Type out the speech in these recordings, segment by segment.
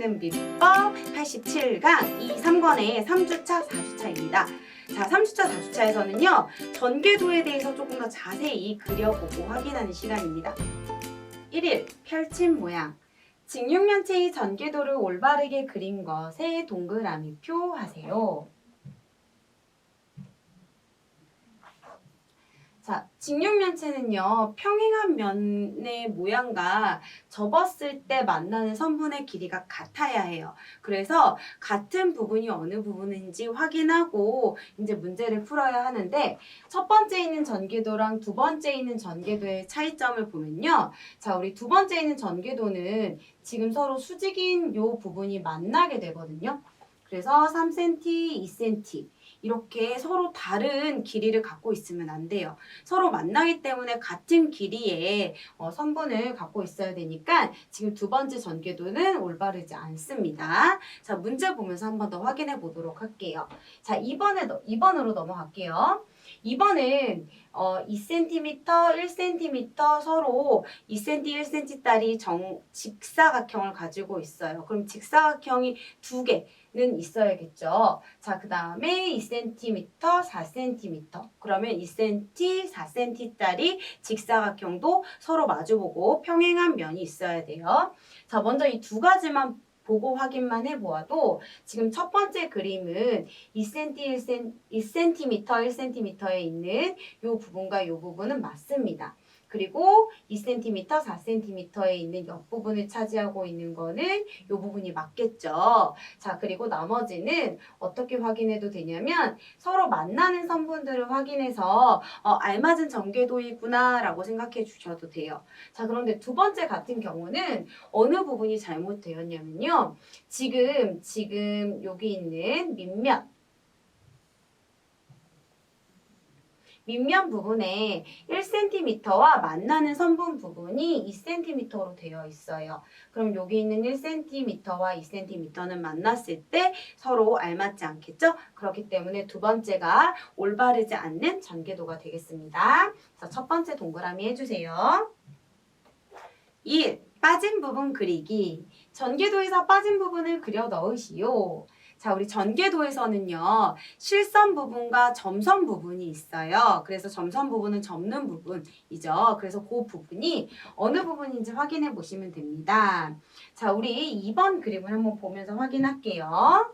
배우시는 비법 87강 2, 3권의 3주차, 4주차입니다. 자, 3주차, 4주차에서는요. 전개도에 대해서 조금 더 자세히 그려보고 확인하는 시간입니다. 1일 펼친 모양. 직육면체의 전개도를 올바르게 그린 것에 동그라미표 하세요. 자, 직육면체는요, 평행한 면의 모양과 접었을 때 만나는 선분의 길이가 같아야 해요. 그래서 같은 부분이 어느 부분인지 확인하고 이제 문제를 풀어야 하는데, 첫 번째 있는 전개도랑 두 번째 있는 전개도의 차이점을 보면요. 자, 우리 두 번째 있는 전개도는 지금 서로 수직인 요 부분이 만나게 되거든요. 그래서 3cm, 2cm 이렇게 서로 다른 길이를 갖고 있으면 안 돼요. 서로 만나기 때문에 같은 길이의 선분을 갖고 있어야 되니까 지금 두 번째 전개도는 올바르지 않습니다. 자, 문제 보면서 한 번 더 확인해 보도록 할게요. 자, 2번으로 넘어갈게요. 2번은 2cm, 1cm 서로 2cm, 1cm짜리 직사각형을 가지고 있어요. 그럼 직사각형이 두 개는 있어야겠죠. 자, 그 다음에 2cm, 4cm. 그러면 2cm, 4cm짜리 직사각형도 서로 마주보고 평행한 면이 있어야 돼요. 자, 먼저 이 두 가지만 보고 확인만 해보아도 지금 첫 번째 그림은 2cm, 1cm에 있는 이 부분과 이 부분은 맞습니다. 그리고 2cm, 4cm에 있는 옆부분을 차지하고 있는 거는 이 부분이 맞겠죠. 자, 그리고 나머지는 어떻게 확인해도 되냐면 서로 만나는 선분들을 확인해서 알맞은 전개도이구나 라고 생각해 주셔도 돼요. 자, 그런데 두 번째 같은 경우는 어느 부분이 잘못되었냐면요. 지금 여기 있는 밑면 부분에 1cm와 만나는 선분 부분이 2cm로 되어 있어요. 그럼 여기 있는 1cm와 2cm는 만났을 때 서로 알맞지 않겠죠? 그렇기 때문에 두 번째가 올바르지 않는 전개도가 되겠습니다. 그래서 첫 번째 동그라미 해주세요. 1. 빠진 부분 그리기. 전개도에서 빠진 부분을 그려 넣으시오. 자, 우리 전개도에서는요, 실선 부분과 점선 부분이 있어요. 그래서 점선 부분은 접는 부분이죠. 그래서 그 부분이 어느 부분인지 확인해 보시면 됩니다. 자, 우리 2번 그림을 한번 보면서 확인할게요.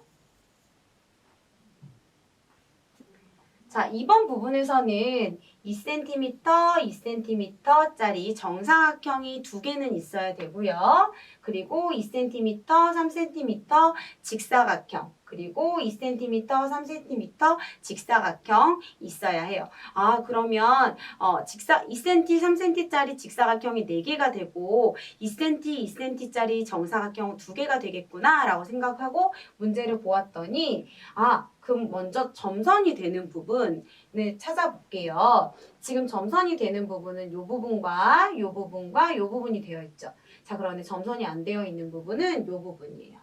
자, 2번 부분에서는 2cm, 2cm짜리 정사각형이 두 개는 있어야 되고요. 그리고 2cm, 3cm 직사각형, 그리고 2cm, 3cm 직사각형 있어야 해요. 아, 그러면 2cm, 3cm짜리 직사각형이 4개가 되고 2cm, 2cm짜리 정사각형 2개가 되겠구나 라고 생각하고 문제를 보았더니 그럼 먼저 점선이 되는 부분을 찾아볼게요. 지금 점선이 되는 부분은 이 부분과 이 부분과 이 부분이 되어 있죠. 자, 그런데 점선이 안 되어 있는 부분은 이 부분이에요.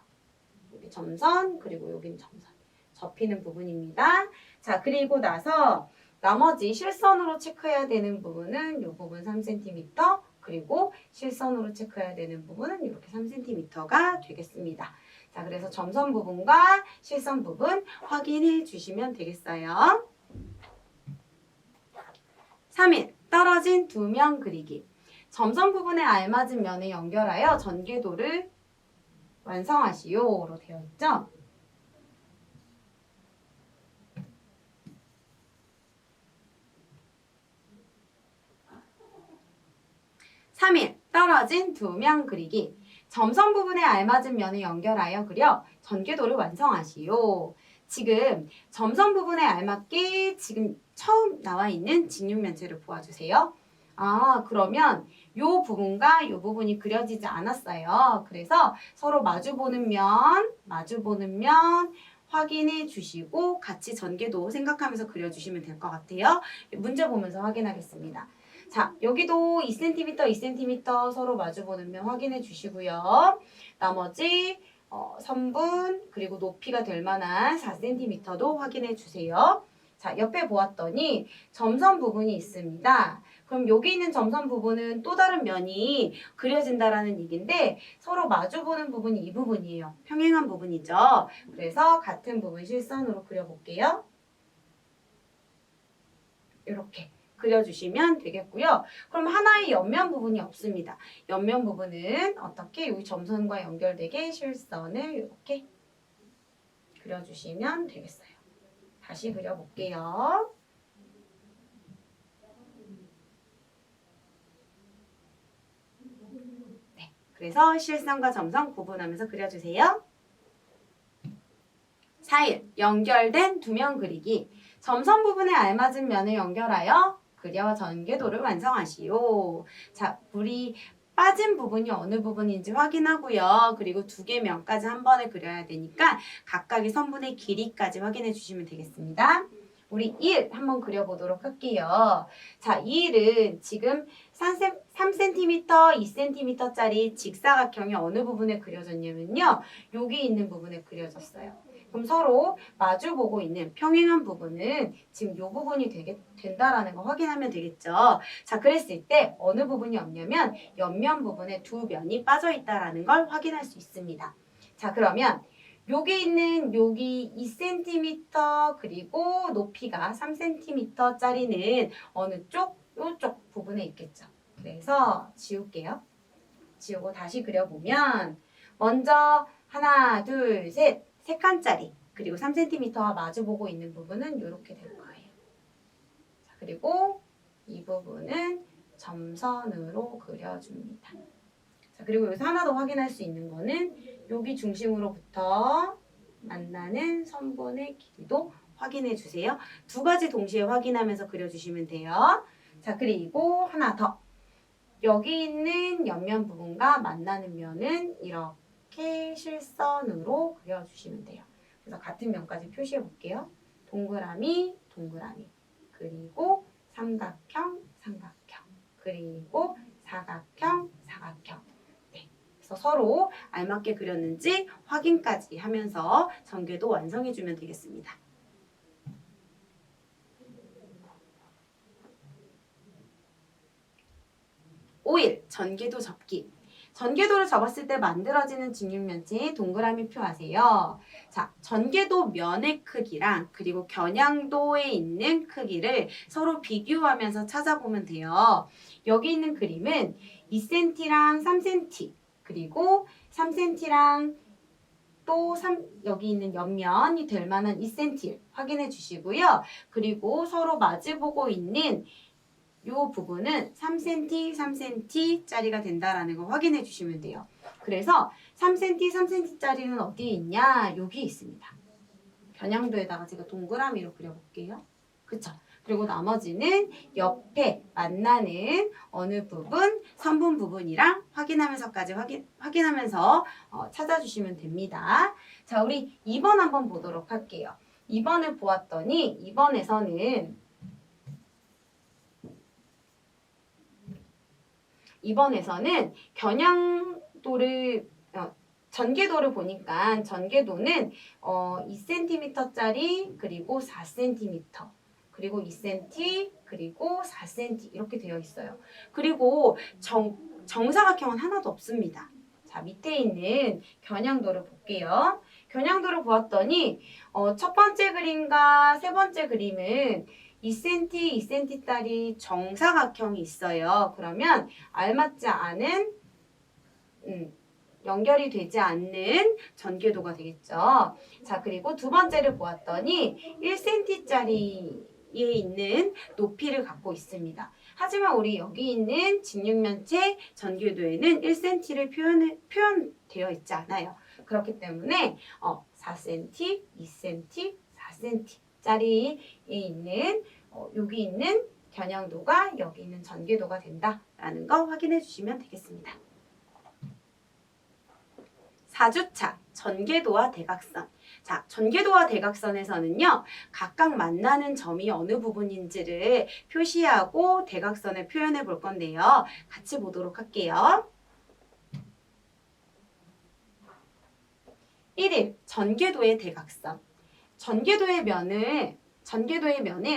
여기 점선, 그리고 여기는 점선. 접히는 부분입니다. 자, 그리고 나서 나머지 실선으로 체크해야 되는 부분은 이 부분 3cm, 그리고 실선으로 체크해야 되는 부분은 이렇게 3cm가 되겠습니다. 자, 그래서 점선 부분과 실선 부분 확인해 주시면 되겠어요. 3일 떨어진 두 면 그리기. 점선 부분에 알맞은 면을 연결하여 전개도를 완성하시오로 되어 있죠. (3일) 떨어진 두 면 그리기. 점선 부분에 알맞은 면을 연결하여 그려 전개도를 완성하시오. 지금 점선 부분에 알맞게 지금 처음 나와 있는 직육면체를 보아주세요. 그러면 이 부분과 이 부분이 그려지지 않았어요. 그래서 서로 마주보는 면 확인해 주시고 같이 전개도 생각하면서 그려주시면 될 것 같아요. 문제 보면서 확인하겠습니다. 자, 여기도 2cm, 2cm 서로 마주보는 면 확인해 주시고요. 나머지 선분 그리고 높이가 될 만한 4cm도 확인해 주세요. 자, 옆에 보았더니 점선 부분이 있습니다. 그럼 여기 있는 점선 부분은 또 다른 면이 그려진다라는 얘기인데 서로 마주보는 부분이 이 부분이에요. 평행한 부분이죠. 그래서 같은 부분 실선으로 그려볼게요. 이렇게 그려주시면 되겠고요. 그럼 하나의 옆면 부분이 없습니다. 옆면 부분은 어떻게 여기 점선과 연결되게 실선을 이렇게 그려주시면 되겠어요. 다시 그려볼게요. 네, 그래서 실선과 점선 구분하면서 그려주세요. 4일, 연결된 두 면 그리기. 점선 부분에 알맞은 면을 연결하여 그려 전개도를 완성하시오. 자, 불이 빠진 부분이 어느 부분인지 확인하고요. 그리고 두 개 면까지 한 번에 그려야 되니까 각각의 선분의 길이까지 확인해 주시면 되겠습니다. 우리 1 한번 그려보도록 할게요. 자, 2일은 지금 3cm, 2cm짜리 직사각형이 어느 부분에 그려졌냐면요. 여기 있는 부분에 그려졌어요. 그럼 서로 마주보고 있는 평행한 부분은 지금 이 부분이 된다라는 거 확인하면 되겠죠. 자, 그랬을 때 어느 부분이 없냐면 옆면 부분에 두 면이 빠져 있다라는 걸 확인할 수 있습니다. 자, 그러면 여기 있는 여기 2cm 그리고 높이가 3cm짜리는 어느 쪽? 이쪽 부분에 있겠죠. 그래서 지울게요. 지우고 다시 그려보면 먼저 하나, 둘, 셋, 3칸짜리 그리고 3cm와 마주보고 있는 부분은 이렇게 될 거예요. 자, 그리고 이 부분은 점선으로 그려줍니다. 자, 그리고 여기서 하나 더 확인할 수 있는 거는 여기 중심으로부터 만나는 선분의 길이도 확인해 주세요. 두 가지 동시에 확인하면서 그려주시면 돼요. 자, 그리고 하나 더. 여기 있는 옆면 부분과 만나는 면은 이렇게 실선으로 그려주시면 돼요. 그래서 같은 면까지 표시해 볼게요. 동그라미, 동그라미, 그리고 삼각형, 삼각형, 그리고 사각형, 사각형. 네, 그래서 서로 알맞게 그렸는지 확인까지 하면서 전개도 완성해 주면 되겠습니다. 5일 전개도 접기. 전개도를 접었을 때 만들어지는 직육면체의 동그라미 표하세요. 자, 전개도 면의 크기랑 그리고 겨냥도에 있는 크기를 서로 비교하면서 찾아보면 돼요. 여기 있는 그림은 2cm랑 3cm 그리고 3cm랑 또 여기 있는 옆면이 될 만한 2cm 확인해 주시고요. 그리고 서로 마주보고 있는 이 부분은 3cm, 3cm짜리가 된다라는 거 확인해 주시면 돼요. 그래서 3cm, 3cm짜리는 어디에 있냐? 여기 있습니다. 겨냥도에다가 제가 동그라미로 그려볼게요. 그쵸? 그리고 나머지는 옆에 만나는 어느 부분, 선분 부분이랑 확인하면서까지 확인하면서 찾아주시면 됩니다. 자, 우리 2번 한번 보도록 할게요. 2번을 보았더니 2번에서는 겨냥도를 전개도를 보니까 전개도는 2cm짜리 그리고 4cm 그리고 2cm 그리고 4cm 이렇게 되어 있어요. 그리고 정사각형은 하나도 없습니다. 자, 밑에 있는 겨냥도를 볼게요. 겨냥도를 보았더니 첫 번째 그림과 세 번째 그림은 2cm, 2cm짜리 정사각형이 있어요. 그러면 알맞지 않은 연결이 되지 않는 전개도가 되겠죠. 자, 그리고 두 번째를 보았더니 1cm짜리에 있는 높이를 갖고 있습니다. 하지만 우리 여기 있는 직육면체 전개도에는 1cm를 표현되어 있지 않아요. 그렇기 때문에 4cm, 2cm, 4cm짜리에 있는 여기 있는 겨냥도가 여기 있는 전개도가 된다라는 거 확인해 주시면 되겠습니다. 4주차 전개도와 대각선. 자, 전개도와 대각선에서는요. 각각 만나는 점이 어느 부분인지를 표시하고 대각선을 표현해 볼 건데요. 같이 보도록 할게요. 1일 전개도의 대각선. 전개도의 면에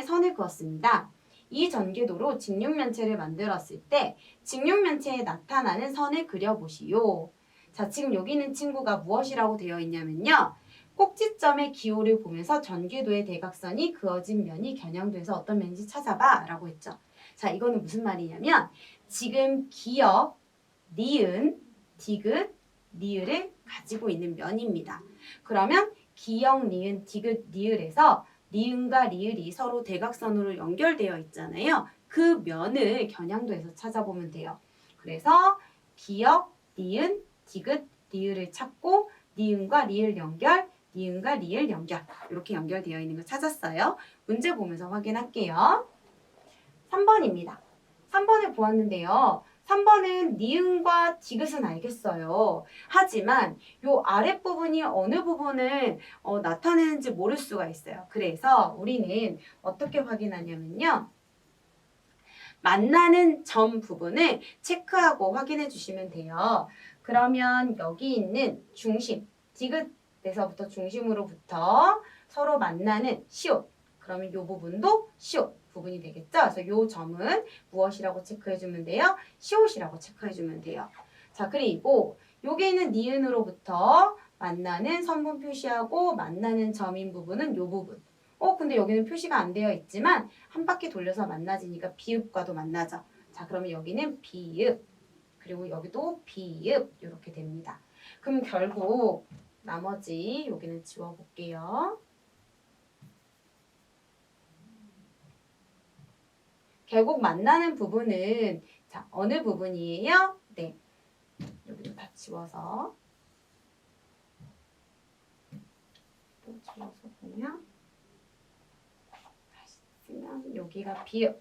선을 그었습니다. 이 전개도로 직육면체를 만들었을 때 직육면체에 나타나는 선을 그려보시오. 자, 지금 여기 있는 친구가 무엇이라고 되어 있냐면요. 꼭지점의 기호를 보면서 전개도의 대각선이 그어진 면이 겨냥도에서 어떤 면인지 찾아봐 라고 했죠. 자, 이거는 무슨 말이냐면 지금 기역, 니은, 디귿, 니을을 가지고 있는 면입니다. 그러면 기역, 니은, 디귿, 니을에서 니은과 리을이 서로 대각선으로 연결되어 있잖아요. 그 면을 겨냥도에서 찾아보면 돼요. 그래서 기역, 니은, 디귿, 리을을 찾고 니은과 리을 연결, 니은과 리을 연결 이렇게 연결되어 있는 거 찾았어요. 문제 보면서 확인할게요. 3번입니다. 3번을 보았는데요. 3번은 니은과 디귿은 알겠어요. 하지만 요 아랫부분이 어느 부분을 나타내는지 모를 수가 있어요. 그래서 우리는 어떻게 확인하냐면요. 만나는 점 부분을 체크하고 확인해 주시면 돼요. 그러면 여기 있는 중심, 디귿에서부터 중심으로부터 서로 만나는 시옷. 그러면 이 부분도 시옷 부분이 되겠죠? 그래서 이 점은 무엇이라고 체크해주면 돼요? 시옷이라고 체크해주면 돼요. 자, 그리고 여기 있는 니은으로부터 만나는 선분 표시하고 만나는 점인 부분은 이 부분. 근데 여기는 표시가 안 되어 있지만 한 바퀴 돌려서 만나지니까 비읍과도 만나죠. 자, 그러면 여기는 비읍, 그리고 여기도 비읍 이렇게 됩니다. 그럼 결국 나머지 여기는 지워볼게요. 결국 만나는 부분은 자, 어느 부분이에요? 네, 여기도 다 지워서 또 지워서 보면 여기가 비읍,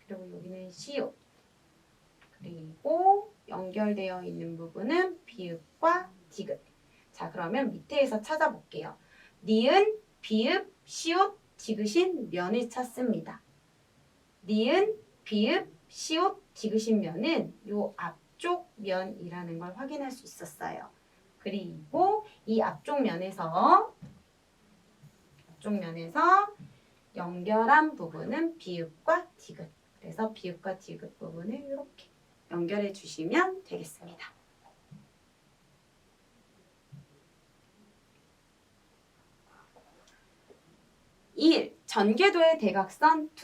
그리고 여기는 시읍, 그리고 연결되어 있는 부분은 비읍과 디귿. 자, 그러면 밑에서 찾아볼게요. 니은, 비읍, 시옷, 디귿인 면을 찾습니다. 니은, 비읍, 시옷, 디귿인 면은 요 앞쪽 면이라는 걸 확인할 수 있었어요. 그리고 이 앞쪽 면에서 연결한 부분은 비읍과 디귿. 그래서 비읍과 디귿 부분을 이렇게 연결해 주시면 되겠습니다. 2. 전개도의 대각선 2.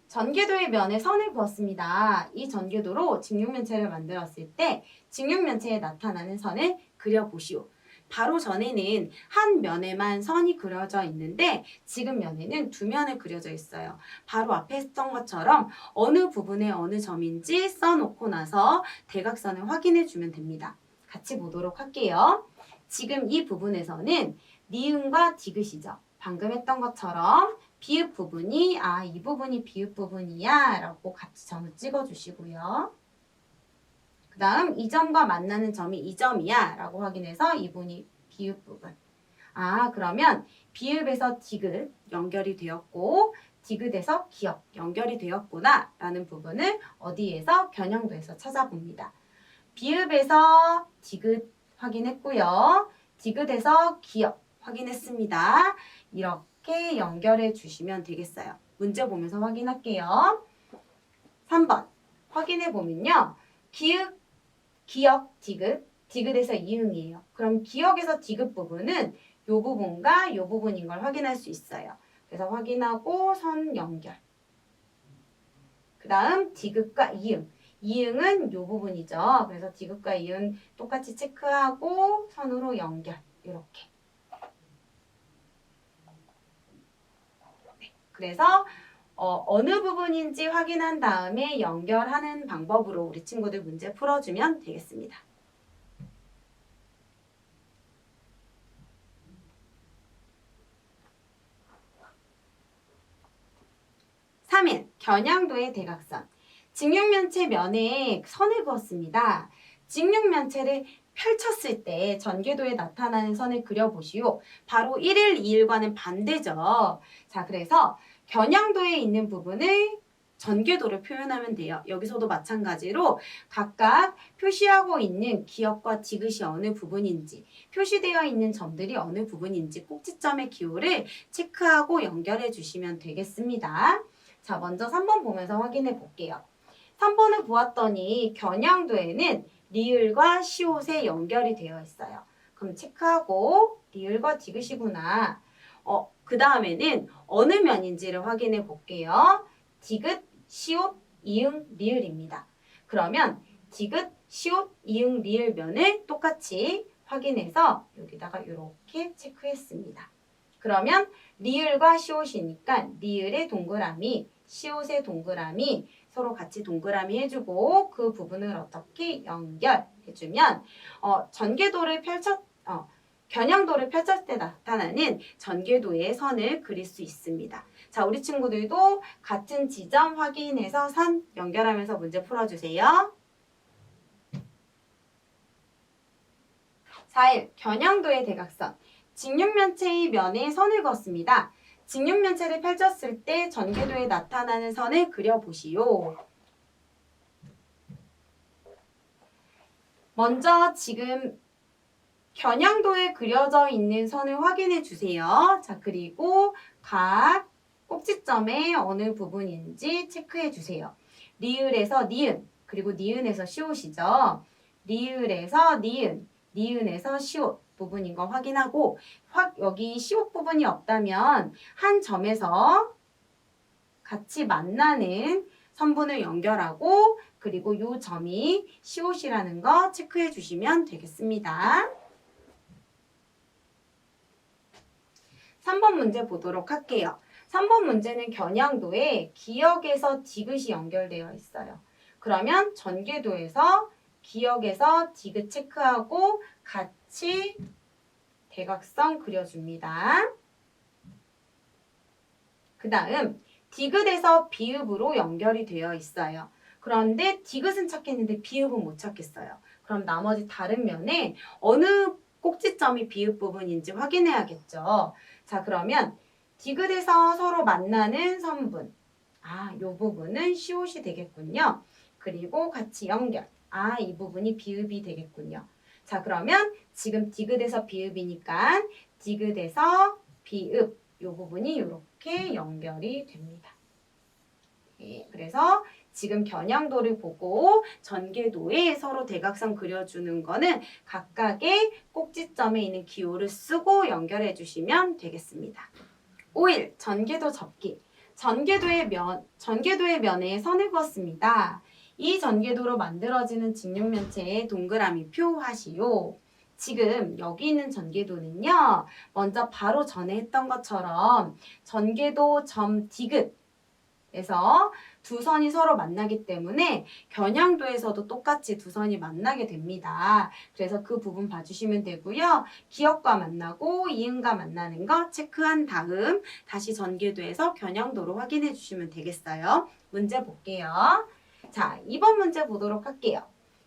전개도의 면에 선을 그었습니다. 이 전개도로 직육면체를 만들었을 때 직육면체에 나타나는 선을 그려보시오. 바로 전에는 한 면에만 선이 그려져 있는데 지금 면에는 두 면에 그려져 있어요. 바로 앞에 했던 것처럼 어느 부분에 어느 점인지 써놓고 나서 대각선을 확인해 주면 됩니다. 같이 보도록 할게요. 지금 이 부분에서는 니은과 디귿이죠. 방금 했던 것처럼 비읍 부분이 이 부분이 비읍 부분이야 라고 같이 점을 찍어 주시고요. 그 다음 이 점과 만나는 점이 이 점이야 라고 확인해서 이분이 비읍 부분. 그러면 비읍에서 디귿 연결이 되었고 디귿에서 기역 연결이 되었구나 라는 부분을 어디에서? 겨냥도에서 찾아봅니다. 비읍에서 디귿 확인했고요. 디귿에서 기역 확인했습니다. 이렇게 연결해 주시면 되겠어요. 문제 보면서 확인할게요. 3번 확인해 보면요. 기역, 디귿, 디귿에서 이응이에요. 그럼 기역에서 디귿 부분은 이 부분과 이 부분인 걸 확인할 수 있어요. 그래서 확인하고 선 연결. 그 다음 디귿과 이응. 이응은 이 부분이죠. 그래서 디귿과 이응 똑같이 체크하고 선으로 연결. 이렇게. 그래서 어느 부분인지 확인한 다음에 연결하는 방법으로 우리 친구들 문제 풀어주면 되겠습니다. 3일 겨냥도의 대각선. 직육면체 면에 선을 그었습니다. 직육면체를 펼쳤을 때 전개도에 나타나는 선을 그려보시오. 바로 1일, 2일과는 반대죠. 자, 그래서 겨냥도에 있는 부분을 전개도를 표현하면 돼요. 여기서도 마찬가지로 각각 표시하고 있는 기역과 디귿이 어느 부분인지, 표시되어 있는 점들이 어느 부분인지 꼭지점의 기호를 체크하고 연결해 주시면 되겠습니다. 자, 먼저 3번 보면서 확인해 볼게요. 3번을 보았더니 겨냥도에는 리을과 시옷에 연결이 되어 있어요. 그럼 체크하고 리을과 디귿이구나. 그 다음에는 어느 면인지를 확인해 볼게요. 디귿, 시옷, 이응, 리을입니다. 그러면 디귿, 시옷, 이응, 리을 면을 똑같이 확인해서 여기다가 이렇게 체크했습니다. 그러면 리을과 시옷이니까 리을의 동그라미, 시옷의 동그라미 서로 같이 동그라미 해주고 그 부분을 어떻게 연결해주면 겨냥도를 펼쳤을 때 나타나는 전개도의 선을 그릴 수 있습니다. 자, 우리 친구들도 같은 지점 확인해서 선 연결하면서 문제 풀어주세요. 4일, 겨냥도의 대각선. 직육면체의 면에 선을 그었습니다. 직육면체를 펼쳤을 때 전개도에 나타나는 선을 그려보시오. 먼저 지금 겨냥도에 그려져 있는 선을 확인해 주세요. 자, 그리고 각 꼭지점의 어느 부분인지 체크해 주세요. 리을에서 니은, 그리고 니은에서 시옷이죠. 리을에서 니은, 니은에서 시옷 부분인 거 확인하고 여기 시옷 부분이 없다면 한 점에서 같이 만나는 선분을 연결하고 그리고 이 점이 시옷이라는 거 체크해 주시면 되겠습니다. 3번 문제 보도록 할게요. 3번 문제는 겨냥도에 기역에서 디귿이 연결되어 있어요. 그러면 전개도에서 기역에서 디귿 체크하고 같이 대각선 그려줍니다. 그 다음 디귿에서 비읍으로 연결이 되어 있어요. 그런데 디귿은 찾겠는데 비읍은 못 찾겠어요. 그럼 나머지 다른 면에 어느 꼭지점이 비읍 부분인지 확인해야겠죠. 자, 그러면 디귿에서 서로 만나는 선분. 이 부분은 시옷이 되겠군요. 그리고 같이 연결. 이 부분이 비읍이 되겠군요. 자, 그러면 지금 디귿에서 비읍이니까 디귿에서 비읍. 이 부분이 이렇게 연결이 됩니다. 네, 그래서 지금 겨냥도를 보고 전개도에 서로 대각선 그려주는 거는 각각의 꼭지점에 있는 기호를 쓰고 연결해 주시면 되겠습니다. 5일 전개도 접기. 전개도의 면에 선을 그었습니다. 이 전개도로 만들어지는 직육면체의 동그라미 표하시오. 지금 여기 있는 전개도는요. 먼저 바로 전에 했던 것처럼 전개도 점 디귿에서 두 선이 서로 만나기 때문에 겨냥도에서도 똑같이 두 선이 만나게 됩니다. 그래서 그 부분 봐주시면 되고요. 기역과 만나고 이응과 만나는 거 체크한 다음 다시 전개도에서 겨냥도로 확인해 주시면 되겠어요. 문제 볼게요. 자, 2번 문제 보도록 할게요.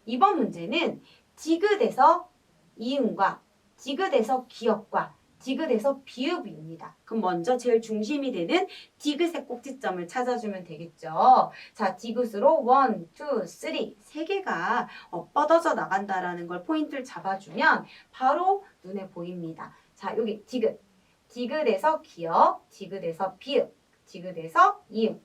2번 문제는 디귿에서 이응과 디귿에서 기역과 디귿에서 비읍입니다. 그럼 먼저 제일 중심이 되는 디귿의 꼭지점을 찾아주면 되겠죠. 자, 디귿으로 1, 2, 3, 세 개가 뻗어져 나간다라는 걸 포인트를 잡아주면 바로 눈에 보입니다. 자, 여기 디귿, 디귿에서 기역, 디귿에서 비읍, 디귿에서 이응.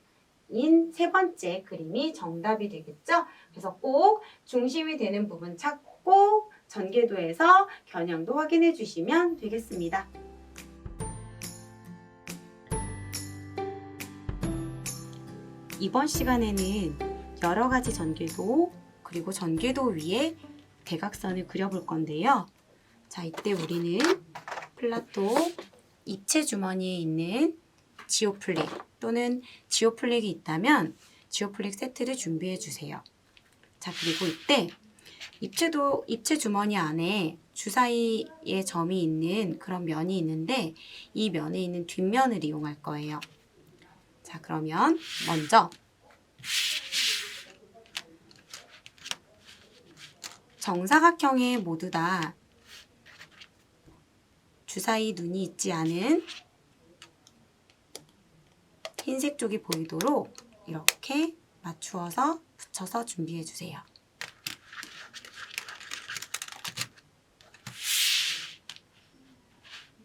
인 세 번째 그림이 정답이 되겠죠? 그래서 꼭 중심이 되는 부분 찾고 전개도에서 겨냥도 확인해 주시면 되겠습니다. 이번 시간에는 여러 가지 전개도 그리고 전개도 위에 대각선을 그려볼 건데요. 자, 이때 우리는 플라토 입체 주머니에 있는 지오플릭 또는 지오플릭이 있다면 지오플릭 세트를 준비해 주세요. 자, 그리고 이때 입체 주머니 안에 주사위에 점이 있는 그런 면이 있는데 이 면에 있는 뒷면을 이용할 거예요. 자, 그러면 먼저 정사각형에 모두 다 주사위 눈이 있지 않은 흰색 쪽이 보이도록 이렇게 맞추어서 붙여서 준비해 주세요.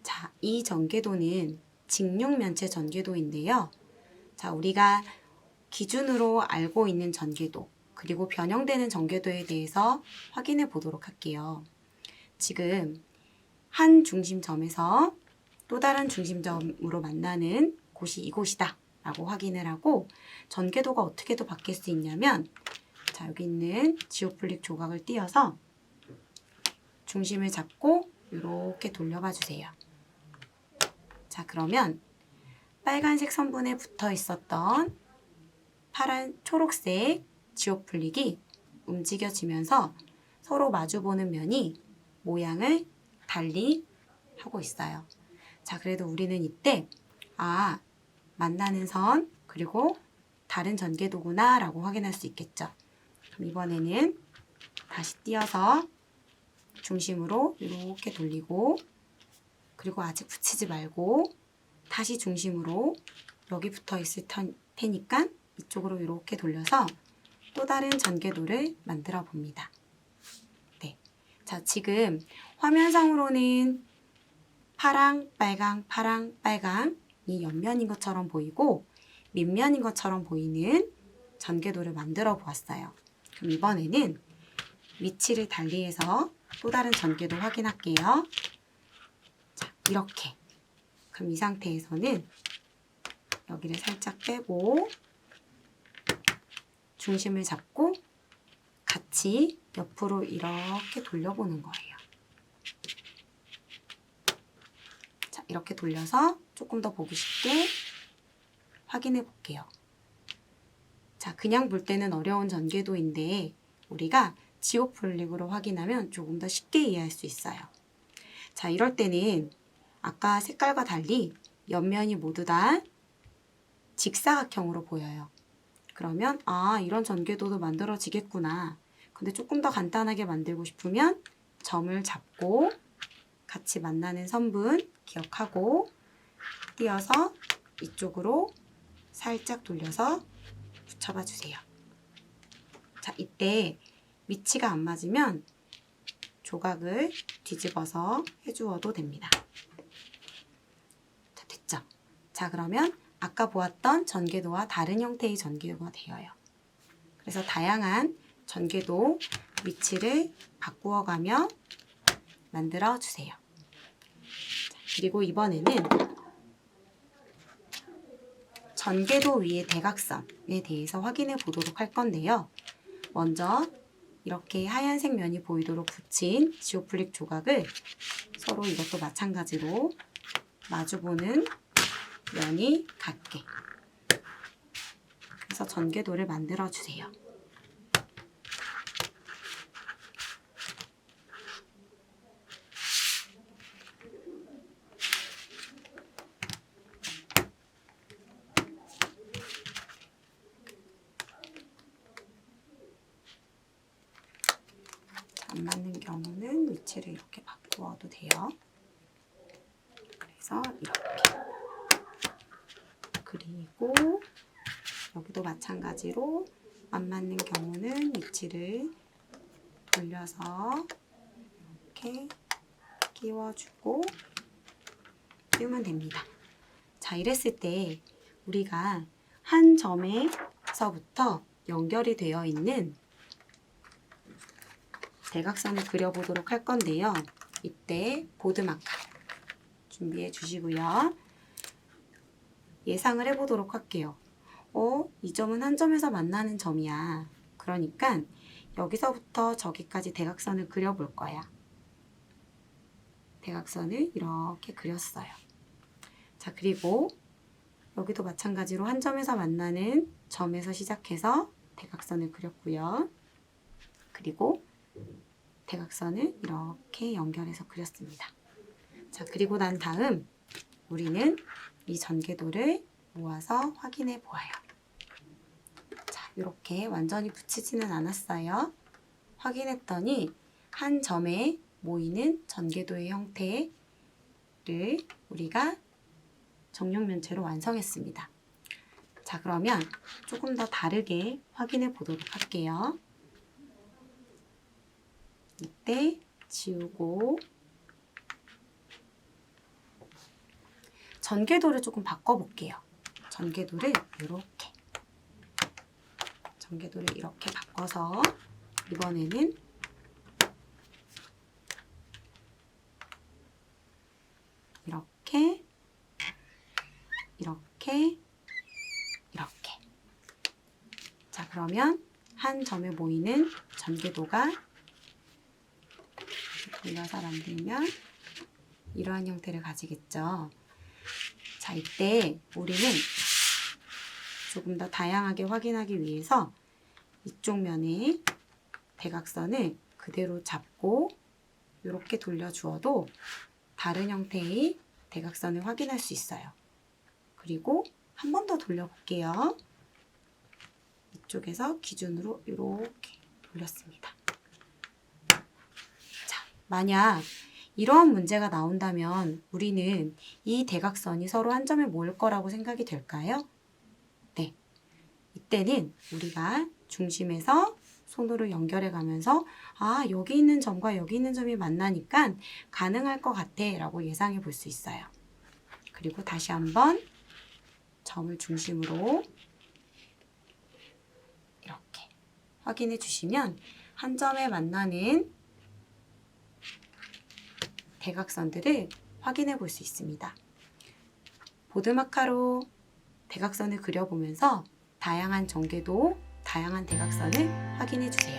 자, 이 전개도는 직육면체 전개도인데요. 자, 우리가 기준으로 알고 있는 전개도, 그리고 변형되는 전개도에 대해서 확인해 보도록 할게요. 지금 한 중심점에서 또 다른 중심점으로 만나는 곳이 이곳이다 라고 확인을 하고, 전개도가 어떻게 또 바뀔 수 있냐면, 자, 여기 있는 지오플릭 조각을 띄어서 중심을 잡고 이렇게 돌려봐 주세요. 자, 그러면 빨간색 선분에 붙어 있었던 초록색 지오플릭이 움직여지면서 서로 마주보는 면이 모양을 달리 하고 있어요. 자, 그래도 우리는 이때 만나는 선 그리고 다른 전개도구나 라고 확인할 수 있겠죠. 그럼 이번에는 다시 띄어서 중심으로 이렇게 돌리고, 그리고 아직 붙이지 말고 다시 중심으로 여기 붙어 있을 테니까 이쪽으로 이렇게 돌려서 또 다른 전개도를 만들어 봅니다. 네. 자, 지금 화면상으로는 파랑, 빨강, 파랑, 빨강이 옆면인 것처럼 보이고 밑면인 것처럼 보이는 전개도를 만들어 보았어요. 그럼 이번에는 위치를 달리해서 또 다른 전개도 확인할게요. 자, 이렇게. 그럼 이 상태에서는 여기를 살짝 빼고 중심을 잡고 같이 옆으로 이렇게 돌려보는 거예요. 자, 이렇게 돌려서 조금 더 보기 쉽게 확인해 볼게요. 자, 그냥 볼 때는 어려운 전개도인데 우리가 지오플릭으로 확인하면 조금 더 쉽게 이해할 수 있어요. 자, 이럴 때는 아까 색깔과 달리 옆면이 모두 다 직사각형으로 보여요. 그러면 이런 전개도도 만들어지겠구나. 근데 조금 더 간단하게 만들고 싶으면 점을 잡고 같이 만나는 선분 기억하고 띄어서 이쪽으로 살짝 돌려서 붙여봐 주세요. 자, 이때 위치가 안 맞으면 조각을 뒤집어서 해주어도 됩니다. 자, 됐죠? 자, 그러면 아까 보았던 전개도와 다른 형태의 전개도가 되어요. 그래서 다양한 전개도 위치를 바꾸어가며 만들어 주세요. 자, 그리고 이번에는 전개도 위의 대각선에 대해서 확인해 보도록 할 건데요. 먼저 이렇게 하얀색 면이 보이도록 붙인 지오플릭 조각을 서로 이것도 마찬가지로 마주보는 면이 같게 그래서 전개도를 만들어 주세요. 안 맞는 경우는 위치를 이렇게 바꾸어도 돼요. 그래서 이렇게. 그리고 여기도 마찬가지로 안 맞는 경우는 위치를 돌려서 이렇게 끼워주고 띄우면 됩니다. 자, 이랬을 때 우리가 한 점에서부터 연결이 되어 있는 대각선을 그려보도록 할 건데요. 이때 보드 마커 준비해 주시고요. 예상을 해보도록 할게요. 이 점은 한 점에서 만나는 점이야. 그러니까 여기서부터 저기까지 대각선을 그려볼 거야. 대각선을 이렇게 그렸어요. 자, 그리고 여기도 마찬가지로 한 점에서 만나는 점에서 시작해서 대각선을 그렸고요. 그리고 대각선을 이렇게 연결해서 그렸습니다. 자, 그리고 난 다음 우리는 이 전개도를 모아서 확인해 보아요. 자, 이렇게 완전히 붙이지는 않았어요. 확인했더니 한 점에 모이는 전개도의 형태를 우리가 정육면체로 완성했습니다. 자, 그러면 조금 더 다르게 확인해 보도록 할게요. 이때 지우고 전개도를 조금 바꿔볼게요. 전개도를 이렇게 바꿔서 이번에는 이렇게 자, 그러면 한 점에 모이는 전개도가 돌려서 만들면 이러한 형태를 가지겠죠. 자, 이때 우리는 조금 더 다양하게 확인하기 위해서 이쪽 면에 대각선을 그대로 잡고 이렇게 돌려주어도 다른 형태의 대각선을 확인할 수 있어요. 그리고 한 번 더 돌려볼게요. 이쪽에서 기준으로 이렇게 돌렸습니다. 자, 만약 이러한 문제가 나온다면 우리는 이 대각선이 서로 한 점에 모일 거라고 생각이 될까요? 네. 이때는 우리가 중심에서 손으로 연결해 가면서 아, 여기 있는 점과 여기 있는 점이 만나니까 가능할 것 같아 라고 예상해 볼 수 있어요. 그리고 다시 한번 점을 중심으로 이렇게 확인해 주시면 한 점에 만나는 대각선들을 확인해 볼 수 있습니다. 보드마카로 대각선을 그려보면서 다양한 전개도, 다양한 대각선을 확인해 주세요.